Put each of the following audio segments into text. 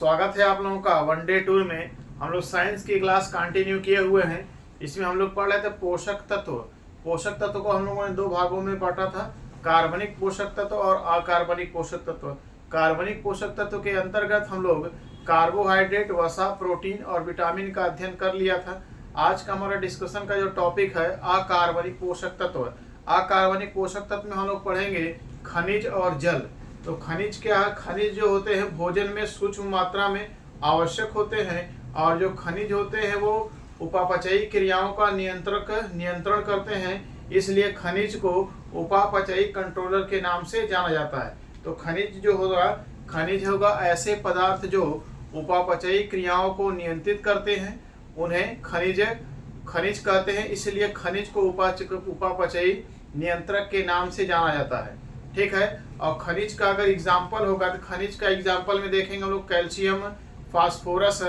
स्वागत है आप लोगों का वनडे टूर में। हम लोग साइंस की क्लास कंटिन्यू किए हुए हैं। इसमें हम लोग पढ़ रहे थे पोषक तत्व। पोषक तत्व को हम लोगों ने दो भागों में बांटा था, कार्बनिक पोषक तत्व और अकार्बनिक पोषक तत्व। कार्बनिक पोषक तत्व के अंतर्गत हम लोग कार्बोहाइड्रेट, वसा, प्रोटीन और विटामिन का अध्ययन कर लिया था। आज का हमारा डिस्कशन का जो टॉपिक है अकार्बनिक पोषक तत्व। अकार्बनिक पोषक तत्व में हम लोग पढ़ेंगे खनिज और जल। तो खनिज क्या है? खनिज जो होते हैं भोजन में सूक्ष्म मात्रा में आवश्यक होते हैं, और जो खनिज होते हैं वो उपापचयी क्रियाओं का नियंत्रण करते हैं। इसलिए खनिज को उपापचयी कंट्रोलर के नाम से जाना जाता है। तो खनिज होगा ऐसे पदार्थ जो उपापचयी क्रियाओं को नियंत्रित करते हैं, उन्हें खनिज कहते हैं। इसलिए खनिज को उपापचयी नियंत्रक के नाम से जाना जाता है। ठीक है। और खनिज का अगर एग्जाम्पल होगा तो खनिज का एग्जाम्पल में देखेंगे हम लोग calcium, phosphorus,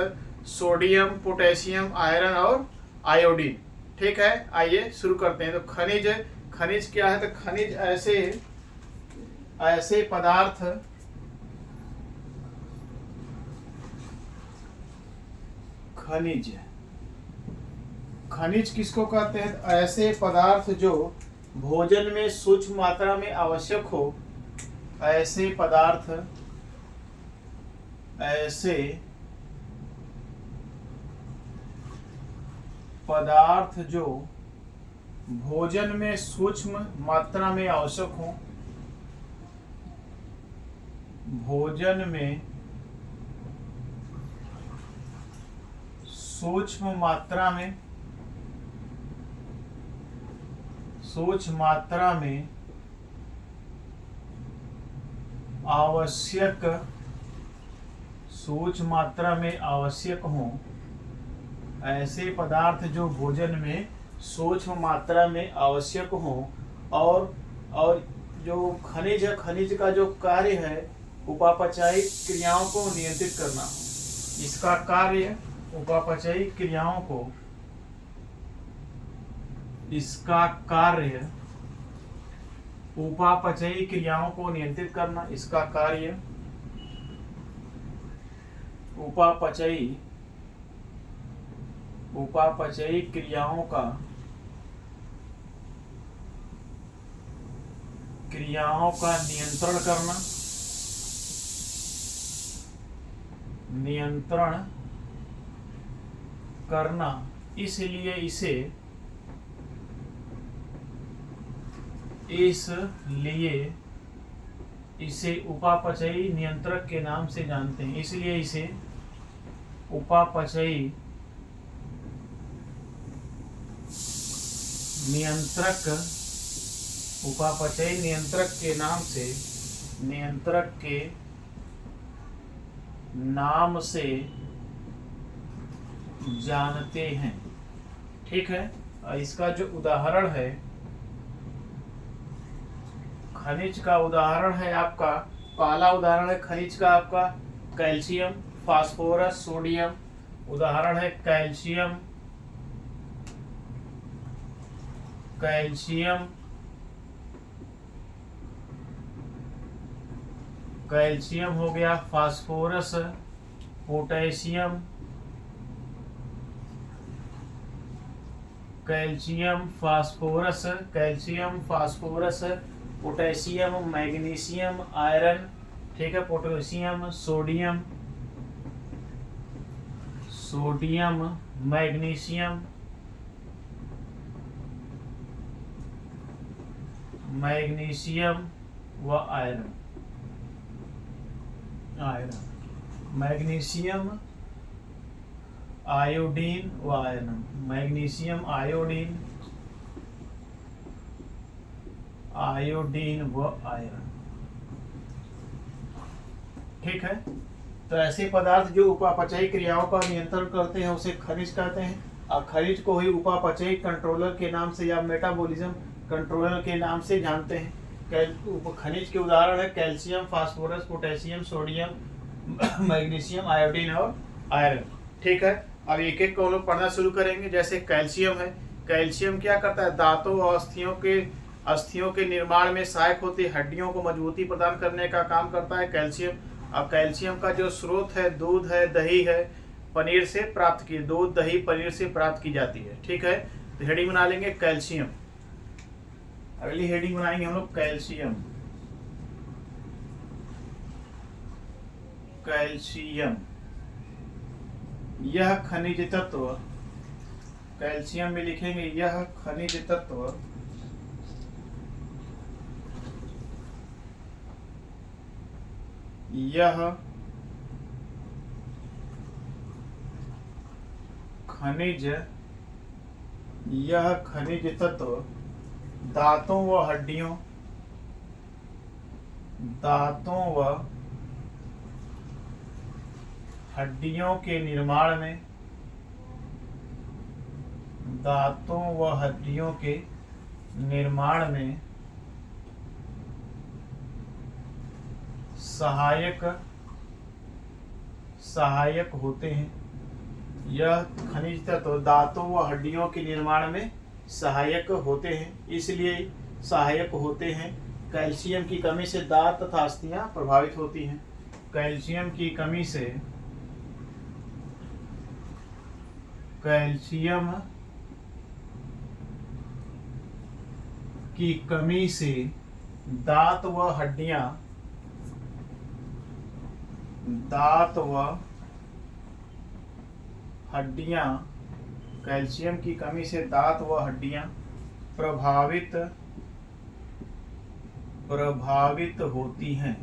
sodium, potassium, iron और आयोडीन। ठीक है, आइए शुरू करते हैं। तो खनिज क्या है? तो खनिज ऐसे पदार्थ खनिज किसको कहते हैं? ऐसे पदार्थ जो भोजन में सूक्ष्म मात्रा में आवश्यक हो। ऐसे पदार्थ जो भोजन में सूक्ष्म मात्रा में आवश्यक हो। भोजन में सूक्ष्म मात्रा में आवश्यक हो। ऐसे पदार्थ जो भोजन में सूक्ष्म मात्रा में आवश्यक हो। और जो खनिज है, खनिज का जो कार्य है उपापचयी क्रियाओं को नियंत्रित करना। इसका कार्य उपापचयी क्रियाओं को नियंत्रित करना। इसका कार्य उपापचयी क्रियाओं का नियंत्रण करना। इसलिए इसे उपापचयी नियंत्रक के नाम से जानते हैं। इसलिए इसे उपापचयी नियंत्रक के नाम से जानते हैं। ठीक है। इसका जो उदाहरण है, खनिज का उदाहरण है आपका, पहला उदाहरण है खनिज का आपका कैल्शियम, फास्फोरस, सोडियम। उदाहरण है कैल्शियम हो गया, phosphorus, potassium, potassium, magnesium, iron. ठीक है। पोटेशियम, सोडियम, मैग्नीशियम व आयरन। मैग्नीशियम, आयोडीन व आयरन। मैग्नीशियम, आयोडीन व आयरन। ठीक है। तो ऐसे पदार्थ जो उपापचयी क्रियाओं का नियंत्रण करते हैं उसे खनिज कहते हैं। और खनिज को ही उपापचयी कंट्रोलर के नाम से या मेटाबॉलिज्म कंट्रोलर के नाम से जानते हैं। खनिज के उदाहरण है calcium, phosphorus, potassium, sodium, magnesium, iodine और आयरन। ठीक है। अब एक एक को हम लोग पढ़ना शुरू करेंगे। जैसे कैल्शियम है। कैल्शियम क्या करता है? दांतों और अस्थियों के निर्माण में सहायक होती है, हड्डियों को मजबूती प्रदान करने का काम करता है कैल्शियम। अब कैल्शियम का जो स्रोत है दूध है, दही है, पनीर से प्राप्त की, दूध दही पनीर से प्राप्त की जाती है। ठीक है, तो हेडिंग बना लेंगे कैल्शियम। अगली हेडिंग बनाएंगे हम लोग कैल्शियम। कैल्शियम यह खनिज तत्व, कैल्शियम में लिखेंगे यह खनिज तत्व यह खनिज तत्व दांतों व हड्डियों के निर्माण में, दांतों व हड्डियों के निर्माण में सहायक होते हैं। यह खनिज तत्व दांतों व हड्डियों के निर्माण में सहायक होते हैं, इसलिए सहायक होते हैं। कैल्शियम की कमी से दांत तथा अस्थियां प्रभावित होती हैं। कैल्शियम की कमी से दांत व हड्डियां कैल्शियम की कमी से दांत व हड्डियां प्रभावित होती हैं।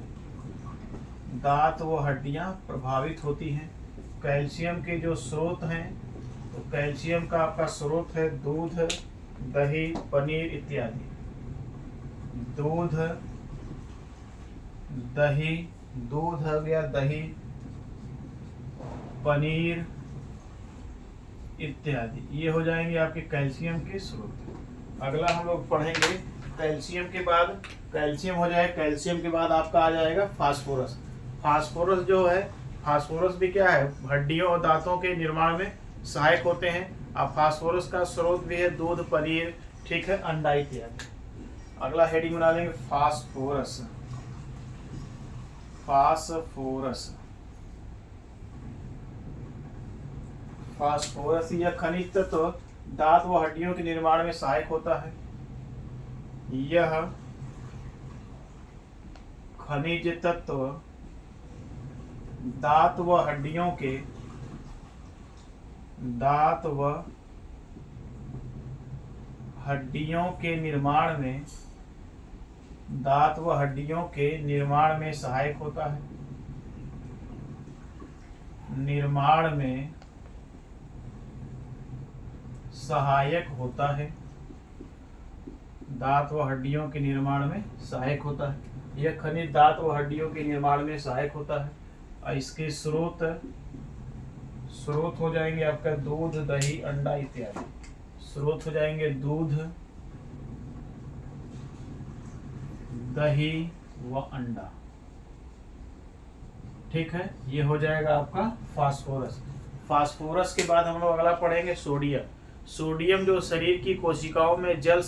दांत व हड्डियां प्रभावित होती हैं। कैल्शियम के जो स्रोत हैं, तो कैल्शियम का आपका स्रोत है दूध, दही, पनीर इत्यादि। दूध हो गया, दही, पनीर इत्यादि, ये हो जाएंगे आपके कैल्शियम के स्रोत। अगला हम लोग पढ़ेंगे कैल्शियम के बाद, कैल्शियम हो जाए, कैल्शियम के बाद आपका आ जाएगा फास्फोरस। फास्फोरस जो है, फास्फोरस भी क्या है, हड्डियों और दांतों के निर्माण में सहायक होते हैं। अब फास्फोरस का स्रोत भी है दूध, पनीर, ठीक है, अंडा इत्यादि। अगला हेडिंग बना लेंगे फास्फोरस। फास्फोरस यह खनिज तत्व दांत व हड्डियों के निर्माण में सहायक होता है। यह खनिज तत्व दांत व हड्डियों के निर्माण में सहायक होता है। निर्माण में सहायक होता है। दांत व हड्डियों के निर्माण में सहायक होता है। यह खनिज दांत व हड्डियों के निर्माण में सहायक होता है। और इसके स्रोत हो जाएंगे आपका दूध, दही, अंडा इत्यादि। स्रोत हो जाएंगे दूध, दही व अंडा। ठीक है, ये हो जाएगा आपका फास्फोरस। फास्फोरस के बाद हम लोग अगला पढ़ेंगे सोडियम। सोडियम जो शरीर की कोशिकाओं में जल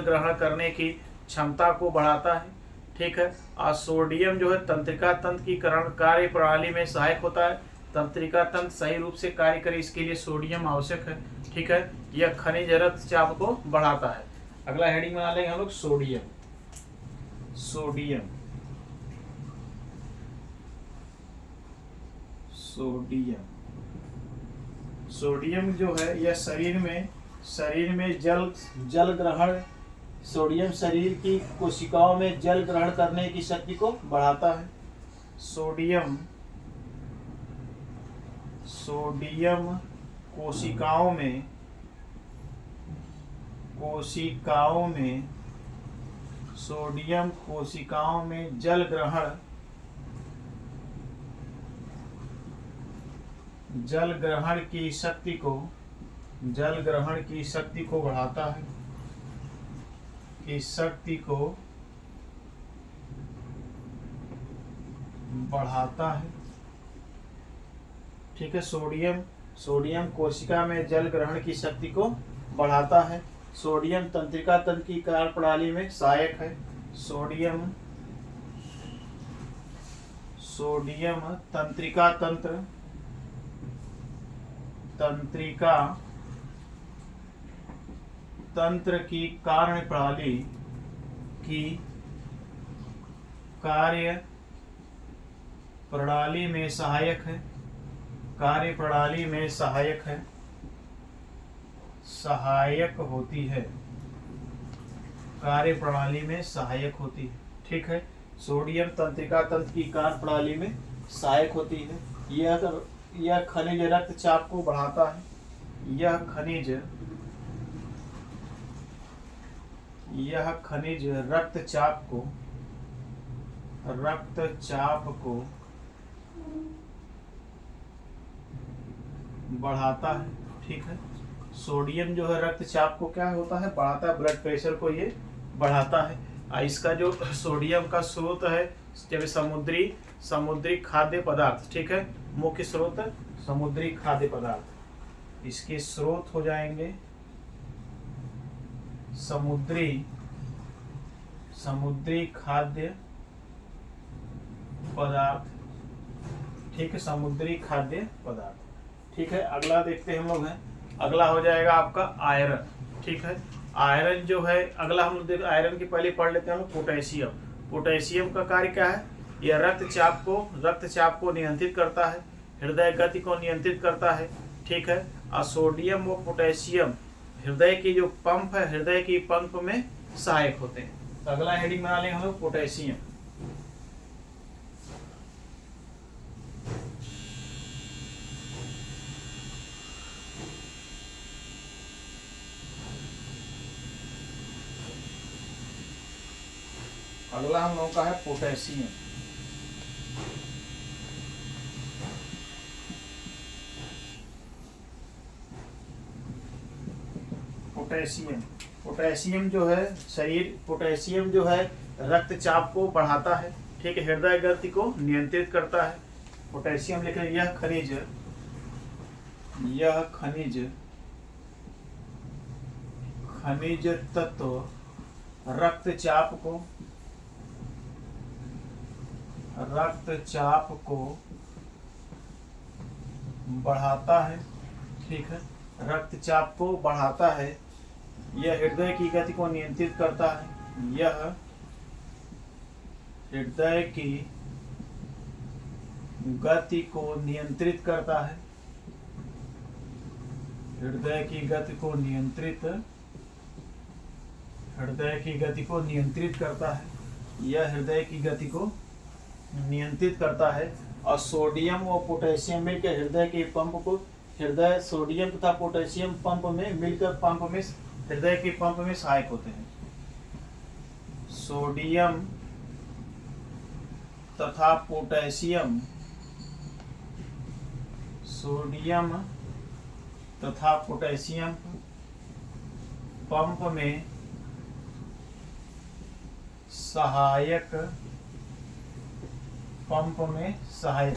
ग्रहण करने की क्षमता को बढ़ाता है। ठीक है, और सोडियम जो है तंत्रिका तंत्र की कार्य प्रणाली में सहायक होता है। तंत्रिका तंत्र सही रूप से कार्य करे, इसके लिए सोडियम आवश्यक है। ठीक है, यह खनिज रक्तचाप को बढ़ाता है। अगला हेडिंग बना लेंगे हम लोग सोडियम। सोडियम जो है यह शरीर में जल ग्रहण, सोडियम शरीर की कोशिकाओं में जल ग्रहण करने की शक्ति को बढ़ाता है। सोडियम कोशिकाओं में जल ग्रहण की शक्ति को बढ़ाता है। ठीक है, सोडियम कोशिका में जल ग्रहण की शक्ति को बढ़ाता है। सोडियम तंत्रिका तंत्र की कार्य प्रणाली में सहायक है। सोडियम तंत्रिका तंत्र की कार्य प्रणाली में सहायक है, सहायक होती है, ठीक है। सोडियम तंत्रिका तंत्र की कार्य प्रणाली में सहायक होती है। यह खनिज रक्तचाप को बढ़ाता है, यह खनिज रक्तचाप को बढ़ाता है, ठीक है। सोडियम जो है रक्तचाप को क्या होता है, बढ़ाता है, ब्लड प्रेशर को ये बढ़ाता है। इसका जो सोडियम का स्रोत है जब समुद्री खाद्य पदार्थ, ठीक है, मुख्य स्रोत समुद्री खाद्य पदार्थ, इसके स्रोत हो जाएंगे समुद्री खाद्य पदार्थ, ठीक है, समुद्री खाद्य पदार्थ, ठीक है। अगला देखते हैं हम लोग हैं, अगला हो जाएगा आपका आयरन, ठीक है। आयरन जो है अगला हम लोग आयरन की पहले पढ़ लेते हैं हम लोग पोटेशियम का कार्य क्या है, यह रक्तचाप को नियंत्रित करता है, हृदय गति को नियंत्रित करता है, ठीक है। और सोडियम व पोटेशियम हृदय की जो पंप है, हृदय की पंप में सहायक होते हैं। तो अगला हेडिंग बना लेंगे हम लोग पोटेशियम। अगला हम लोगों का है पोटेशियम। पोटेशियम जो है पोटेशियम जो है रक्तचाप को बढ़ाता है, ठीक है, हृदय गति को नियंत्रित करता है। पोटेशियम लिख रहे, यह खनिज तत्व रक्तचाप को बढ़ाता है, ठीक है, रक्तचाप को बढ़ाता है। यह हृदय की गति को नियंत्रित करता है, हृदय की गति को नियंत्रित करता है, हृदय की गति को नियंत्रित करता है, यह हृदय की गति को नियंत्रित करता है। और सोडियम और पोटेशियम मिलकर सोडियम तथा पोटेशियम हृदय की पंप में सहायक होते हैं। सोडियम तथा पोटेशियम पंप में सहायक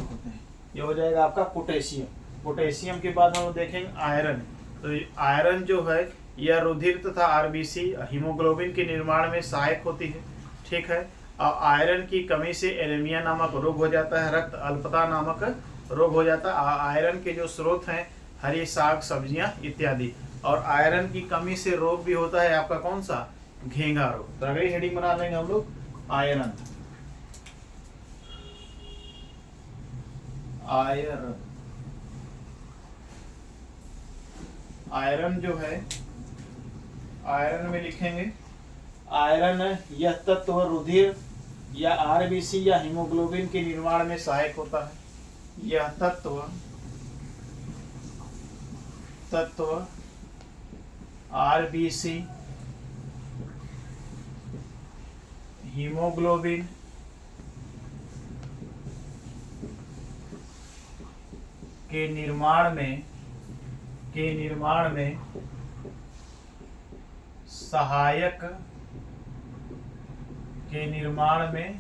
होते हैं। ये हो जाएगा आपका पोटेशियम के बाद हम देखेंगे आयरन। तो आयरन जो है यह रुधिर तथा आरबीसी हीमोग्लोबिन के निर्माण में सहायक होती है, ठीक है। और आयरन की कमी से एनीमिया नामक रोग हो जाता है, रक्त अल्पता नामक रोग हो जाता है। आयरन के जो स्रोत हैं हरी साग सब्जियां इत्यादि। और आयरन की कमी से रोग भी होता है आपका कौन सा, घेंघा रोग। तो अगली हेडिंग बना लेंगे हम लोग आयरन। आयरन जो है, आयरन में लिखेंगे आयरन यह तत्व रुधिर या आरबीसी या हीमोग्लोबिन के निर्माण में सहायक होता है। यह तत्व आरबीसी हीमोग्लोबिन के निर्माण में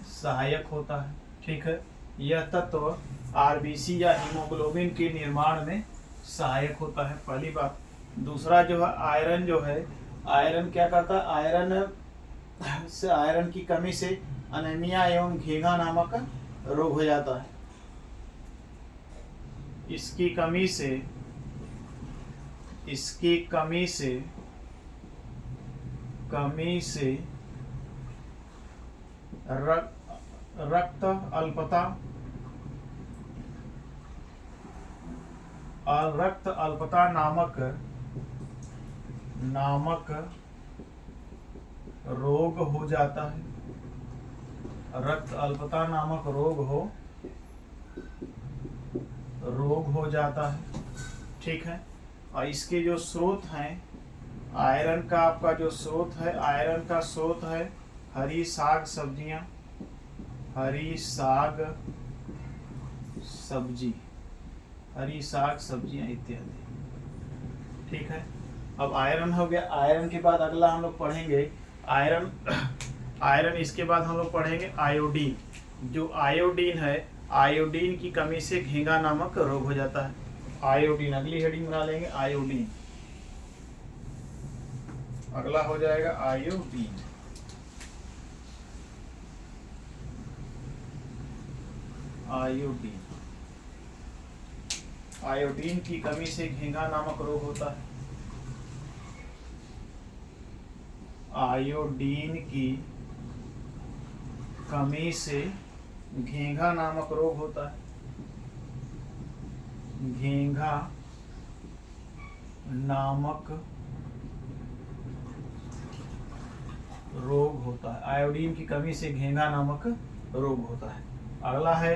सहायक होता है, ठीक है। यह तत्व आरबीसी या हीमोग्लोबिन के निर्माण में सहायक होता है, पहली बात। दूसरा जो है आयरन जो है, आयरन क्या करता है, आयरन की कमी से अनीमिया एवं घेंघा नामक रोग हो जाता है। इसकी कमी से रक्त अल्पता नामक रोग हो जाता है। रक्त अल्पता नामक रोग हो जाता है। ठीक है। और इसके जो स्रोत हैं, आयरन का आपका जो स्रोत है, आयरन का स्रोत है हरी साग सब्जियां, हरी साग सब्जियां इत्यादि। ठीक है। अब आयरन हो गया। आयरन के बाद अगला हम लोग पढ़ेंगे आयरन इसके बाद हम लोग पढ़ेंगे आयोडीन। जो आयोडीन है, आयोडीन की कमी से घेंगा नामक रोग हो जाता है। आयोडीन अगली हेडिंग बना लेंगे, आयोडीन। अगला हो जाएगा आयोडीन। आयोडीन की कमी से घेंगा नामक रोग होता है। आयोडीन की कमी से घेंघा नामक रोग होता है। घेंघा नामक रोग होता है। आयोडीन की कमी से घेंघा नामक रोग होता है। अगला है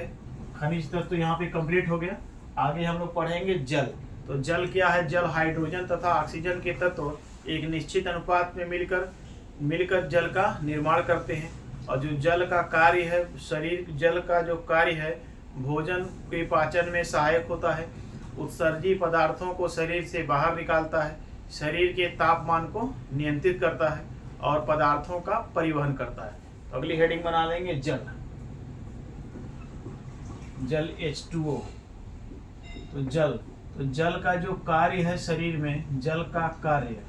खनिज तत्व। यहाँ पे कंप्लीट हो गया। आगे हम लोग पढ़ेंगे जल। तो जल क्या है? जल हाइड्रोजन तथा ऑक्सीजन के तत्व एक निश्चित अनुपात में मिलकर जल का निर्माण करते हैं। और जो जल का कार्य है, जल का जो कार्य है भोजन के पाचन में सहायक होता है, उत्सर्जी पदार्थों को शरीर से बाहर निकालता है, शरीर के तापमान को नियंत्रित करता है और पदार्थों का परिवहन करता है। तो अगली हेडिंग बना लेंगे जल H2O। तो जल का जो कार्य है शरीर में, जल का कार्य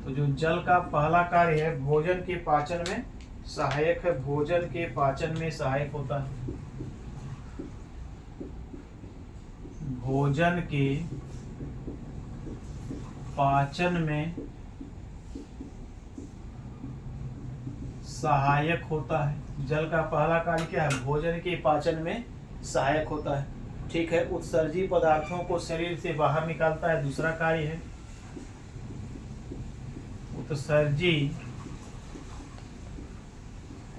तो जो जल का पहला कार्य है भोजन के पाचन में सहायक है। भोजन के पाचन में सहायक होता है। भोजन के पाचन में सहायक होता है। जल का पहला कार्य क्या है? भोजन के पाचन में सहायक होता है। ठीक है। उत्सर्जी पदार्थों को शरीर से बाहर निकालता है, दूसरा कार्य है। उत्सर्जी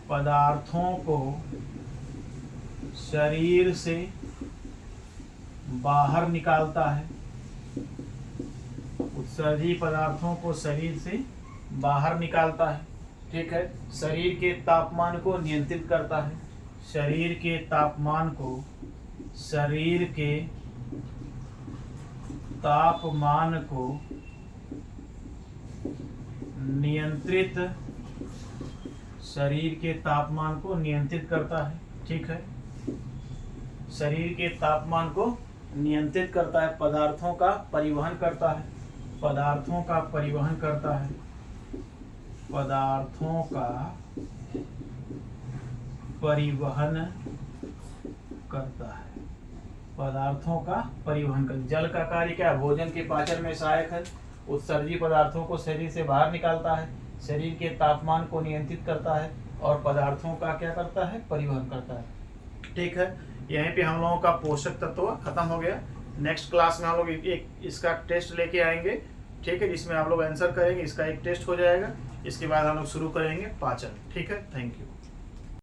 पदार्थों को शरीर से बाहर निकालता है। उत्सर्जी पदार्थों को शरीर से बाहर निकालता है। ठीक है। शरीर के तापमान को नियंत्रित करता है। शरीर के तापमान को नियंत्रित करता है। ठीक है। शरीर के तापमान को नियंत्रित करता है। पदार्थों का परिवहन करता है। जल का कार्य क्या है? भोजन के पाचन में सहायक है। उत्सर्जी पदार्थों को शरीर से बाहर निकालता है, शरीर के तापमान को नियंत्रित करता है और पदार्थों का क्या करता है? परिवहन करता है। ठीक है। यहीं पे हम लोगों का पोषक तत्व खत्म हो गया। नेक्स्ट क्लास में हम लोग एक इसका टेस्ट लेके आएंगे। ठीक है। जिसमें आप लोग आंसर करेंगे, इसका एक टेस्ट हो जाएगा। इसके बाद हम लोग शुरू करेंगे पाचन। ठीक है। Thank you.